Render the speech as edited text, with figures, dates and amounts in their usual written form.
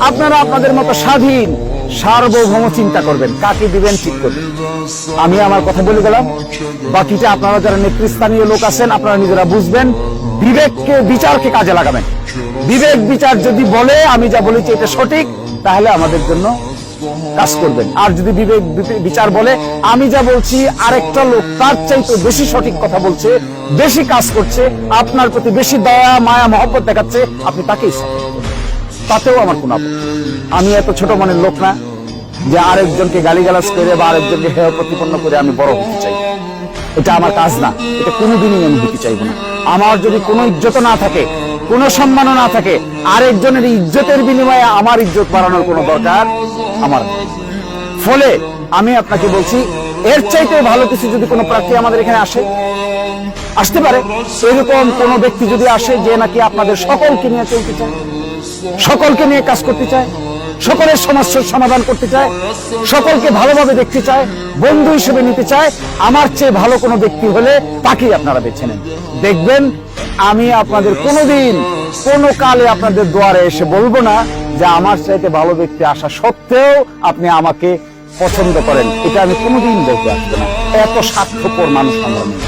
আপনারা আপনাদের মতো স্বাধীন সার্বভৌম চিন্তা করবেন, কাকে দিবেন ঠিক করবেন। আমি আমার কথা বলে গেলাম, বাকিটা আপনারা যারা নেতৃস্থানীয় লোক আছেন আপনারা নিজেরা বুঝবেন। বিবেককে বিচারকে কাজে লাগাবেন। বিবেক বিচার যদি বলে আমি যা বলেছি এটা সঠিক, তাহলে আমাদের জন্য কাজ করবেন। আর যদি বিবেক বিচার বলে আমি যা বলছি আরেকটা লোক তার চাইতে বেশি সঠিক কথা বলছে, বেশি কাজ করছে, আপনার প্রতি বেশি দয়া মায়া মহব্বত দেখাচ্ছে, আপনি তাকেই সাপোর্ট করবেন, তাতেও আমার কোনো আপত্তি। আমি এত ছোট মনের লোক না যে আরেকজনকে গালিগালাজ করে বা আরেকজনকে হেয় প্রতিপন্ন করে আমি বড় হতে চাই। এটা আমার কাজ না, এটা কোনোদিনই আমি হতে চাইব না। আমার যদি কোনো ইজ্জত না থাকে, কোনো সম্মান না থাকে, আরেকজনের ইজ্জতের বিনিময়ে আমার ইজ্জত বাড়ানোর কোনো দরকার আমার নেই। ফলে আমি আপনাকে বলছি, এর চাইতে ভালো কিছু যদি কোনো প্রার্থী আমাদের এখানে আসতে পারে, এরকম কোন ব্যক্তি যদি আসে যে নাকি আপনাদের সকলকে নিয়ে চলতে চায়, সকলকে নিয়ে কাজ করতে চায়, সকলের সমস্যার সমাধান করতে চায়, সকলকে ভালোভাবে দেখতে চায়, বন্ধু হিসেবে নিতে চায়, আমার চেয়ে ভালো কোনো ব্যক্তি হলে তাকেই আপনারা বেছে নেন। দেখবেন আমি আপনাদের কোনোদিন কোনো কালে আপনাদের দুয়ারে এসে বলবো না যে আমার চাইতে ভালো ব্যক্তি আসা সত্ত্বেও আপনি আমাকে পছন্দ করেন। এটা আমি কোনোদিন বলতে আসবো না। এত স্বার্থপর মানুষ আমরা নেই।